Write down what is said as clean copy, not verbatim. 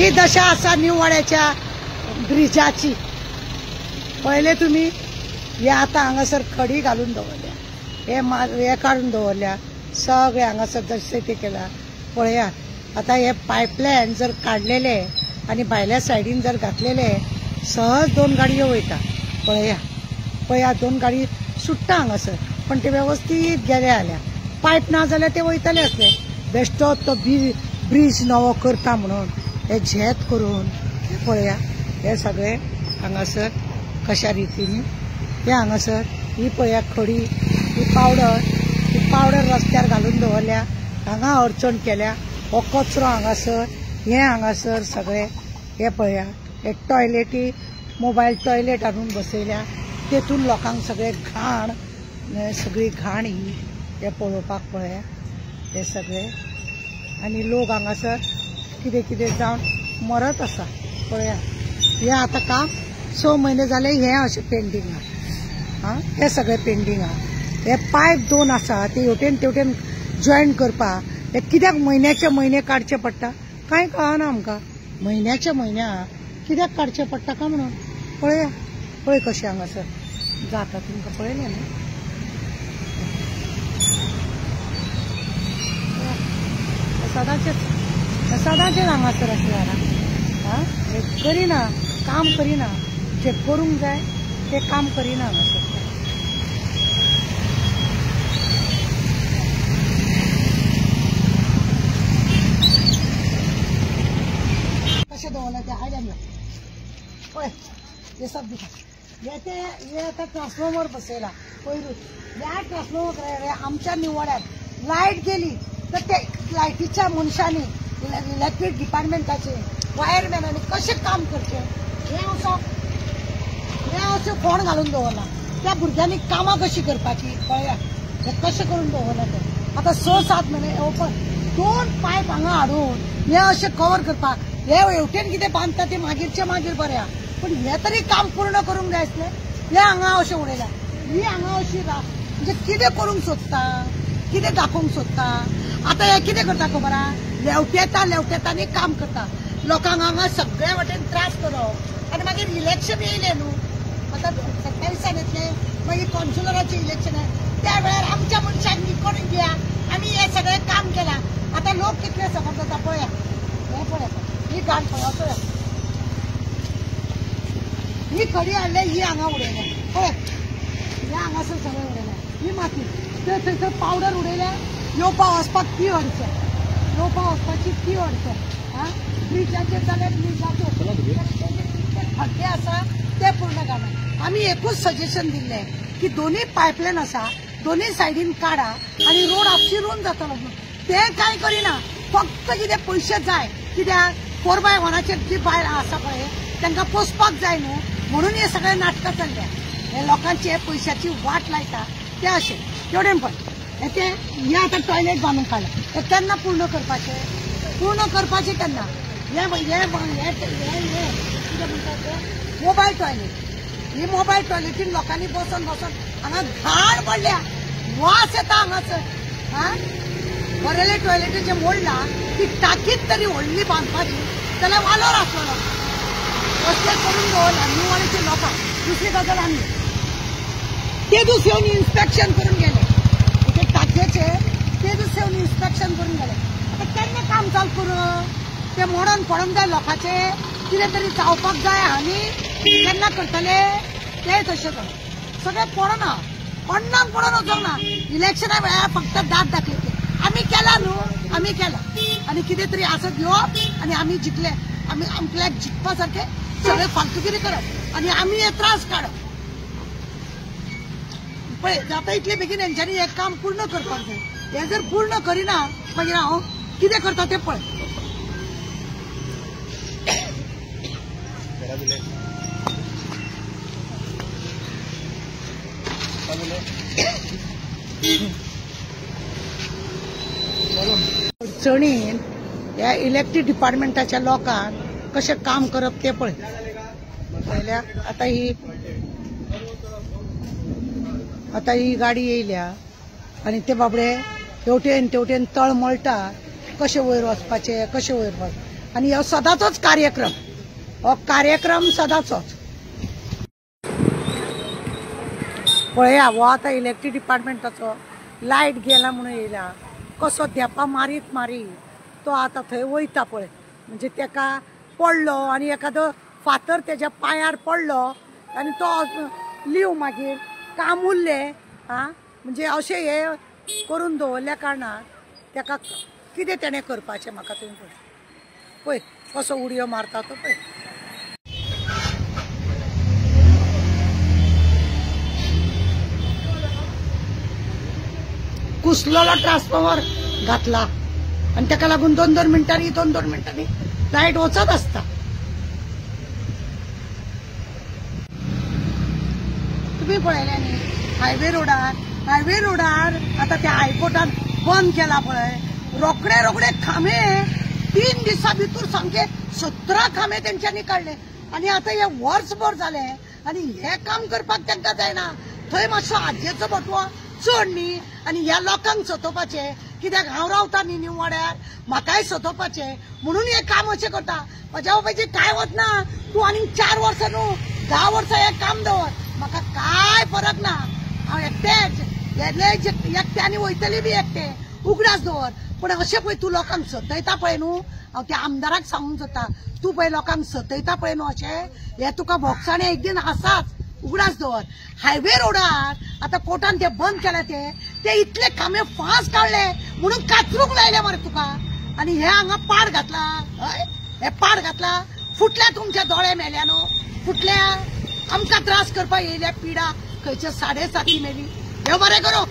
ही दशा असा निवाड्याच्या ब्रिजाची। पहिले तुम्ही हे आता हांगासर खडी घालून दवरल्या, हे काढून दवरल्या, सगळे हांगासर जशें ते केला। पळया आता हे पायपलायन जर काढलेले आणि भायल्या सायडीन जर घातलेले सहज 2 गाडयो वयता। पळया 2 गाडी सुट्टा हांगासर, पण ते व्यवस्थित गेले आल्या। पायप ना जाल्यार ते वयतले असले। बेश्टो तो ब्रिज नवो करता म्हणून हे झेत करून पळया हे सगळे हांगासर कशा रितीने हे हांगासर ही पळया खडी, ही पावडर रस्त्यार घालून दवरल्या, हांगा अडचण केल्या। हो कचरो हांगासर, हे हांगासर सगळे हे पळया हे टॉयलेटी, मोबायल टॉयलेट हाडून बसयल्या, तेतून लोकांक सगळे घाण, सगळी घाण ही हे पळोवपाक पळया हे सगळे। आणि लोक हांगासर कितें कितें जावन मरत आसा। पळया हे आता काम 6 महिने जाले हे अशें पेंडींग आहा। हे सगळे पेंडींग आहा। हे पायप 2 आसा ते हेवटेन तेवटेन जॉईन करपा हे कित्याक म्हयन्याचे म्हयने काडचे पडटा कांय कळना आमकां। म्हयन्याचे म्हयने कित्याक काडचे पडटा काय म्हणून पळया। पळय कशें हांगासर जाता, तुमकां पळयलें न्ही। सदांचेच हांगासर अशें जालां। हे करिना, काम करिना, जे करूंक जाय ते काम करिना हांगासर। कशें दवरला ते आयल्यान पळय हे सब दिखा। हे आता ट्रान्सफॉर्मर बसयला पयरूच। ह्या ट्रान्सफॉर्मर आमच्या निवाड्यात लायट गेली तर ते लायटीच्या मनशांनी, इलेक्ट्रिक डिपार्टमेंटाचे वायरमॅनांनी कशें काम करचें हे अशें फोण घालून दवरला। त्या भुरग्यांनी कामां कशीं करपाची पळया हे कशें करून दवरला ते। आता 6-7 महिने ओपन 2 पायप हांगा हाडून हे अशें कवर करपाक हे हेवटेन कितें बांदता ते मागीरचे मागीर बरें आहा, पण हे तरी काम पूर्ण करूंक जाय आसलें। हे हांगा अशें उडयला, ही हांगा अशी म्हणजे कितें करूंक सोदता, कितें दाखोवंक सोदता। आता हे कितें करता खबर आहा, लेवटेतांनी काम करता, लोकांक हांगा सगळे वाटेन त्रास करप। आनी मागीर इलेक्शन येयलें न्हू, आता 27 येतले, मागीर कॉन्सुलराचें इलेक्शन आहे, त्या वेळार आमच्या मनशाक निकोडून घ्या, आमी हे सगळे काम केलां। आता लोक कितले सफर जाता पळया, हे पळया ही गाण पळया, ही खडी हाडले, ही हांगा उडयल्या पळय, हे हांगासर सगळे उडयल्या, ही माती थंयसर पावडर उडयल्या, येवपाक वचपाक ती अडचण, येवपाक वचपाची ती अडचण। ब्रिजाचेर जाल्यार ब्रिजाचेर खड्डे आसा ते पूर्ण कामां। आमी एकूच सजेशन दिल्लें की दोन्ही पायपलायन आसा दोन्ही सायडीन काडा आनी रोड आपशिरून जातलो। ते कांय करिना, फक्त कितें पयशे जाय, कित्याक 4x1 जी बायल आसा पळय तांकां पोसपाक जाय न्हू, म्हणून हे सगळे नाटकां चल्ल्या। हे लोकांचे पयशाची वाट लायता ते अशें तेवडेन पण हे आता टॉयलेट बांदून काडला, हे केन्ना पूर्ण करपाचे केन्ना। हे मोबायल टॉयलेट, ही मोबायल टॉयलेटीन लोकांनी बसून हांगा घाण पडल्या, वास येता हांगासर। बरेले टॉयलेटीचे मोडला ती टाकीत तरी व्हडली बांदपाची जाल्यार वालोर आसलो। असले करून दवरला निवाड्याचे लोकांक। दुसरी गजाल आमी ते दीस येवन इन्स्पेक्शन करून गेले, ते टाकयेचे ते दीस येवन इन्स्पेक्शन करून गेले। आता केन्ना काम चालू करूं, ते मोडून पडूंक जाय लोकांचे, कितें तरी जावपाक जाय, आनी केन्ना करतले ते तशें जालें। सगळे पडनाक पडून वचोंक ना। इलेक्शना वेळार फक्त दाद दाखयतले, आमी केला न्हू, आमी केला आनी कितें तरी आसत घेवप आनी आमी जिखले, आमी आपल्याक जिखपा सारखे सगळे फालतूगिरी करप आनी आमी हे त्रास काडप। पळय जाता इतले बेगीन हेंच्यांनी हे काम पूर्ण करपाक जाय। हे जर पूर्ण करिना मागीर हांव कितें करता ते पळय। अडचणीन ह्या इलेक्ट्रिक डिपार्टमेंटाच्या लोकांक कशें काम करप ते पळय। पळयल्या आता ही गाडी येयल्या आनी ते बाबडे हेवटेन तेवटेन तळ मळटा, कशें वयर वचपाचें कशें वयर आणि हो सदांचोच कार्यक्रम, हो कार्यक्रम सदांचोच. पळया हो आतां इलेक्ट्रीक डिपार्टमेंटाचो लायट गेला म्हणून येयला, कसो देपा मारीत तो आतां थंय वयता पळय. म्हणजे तेका पडलो आनी एखादो फातर तेज्या पांयार पडलो आनी तो लीव मागीर काम उरलें. म्हणजे अशें हे करून दवरल्या कारणान तेका कितें तेणें करपाचें म्हाका तुमी पळय कसो उडयो मारता तो पळय. कुसलेलो ट्रान्सफॉर्मर घातला आणि ताका लागून 2-2 मिनटांनी लायट वचत आसता. तुम्ही पळयलें न्ही हायवे रोडार आता त्या हायकोर्टान बंद केला पळय. रोखडे खांबे 3 दिसां भितर सामके 17 खांबे तेंच्यांनी काडले आणि आता हे वर्सभर जाले आणि हे काम करपाक तांकां जायना. थंय मातसो आजयेचो बटवो चड न्ही आणि ह्या लोकांक सतोवपाचे, कित्याक हांव रावता न्ही न्यू वाड्यार, म्हाकाय सतोवपाचे म्हणून हे काम अशें करता. म्हज्या बापायचें काय वतना, तूं आनीक 4 वर्सां न्हू 10 वर्सां हे काम दवर, म्हाका काय फरक ना. हांव एकटेच एकट्यानी वयतली बी एकटे उगडास दवर. पण अशें पळय तूं लोकांक सतयता पळय न्हू, हांव त्या आमदाराक सांगूंक सोदता, तूं पळय लोकांक सतयता पळय न्हू अशें, हे तुका भोगसाणें एक दिन आसाच, उगडास दवर. हायवे रोडार आता कोर्टान ते बंद केले, ते इतले खांबे फास्ट काढले म्हणून काचरूंक लायले मरे तुका. आणि हे हांगा पाड घातला, हय हे पाड घातला. फुटल्या तुमचे दोळे मेल्या न्हू, फुटल्या. आमकां त्रास करपाक येयल्या पिडा खंयच्या 7:30 मेली. देव बरें करूं.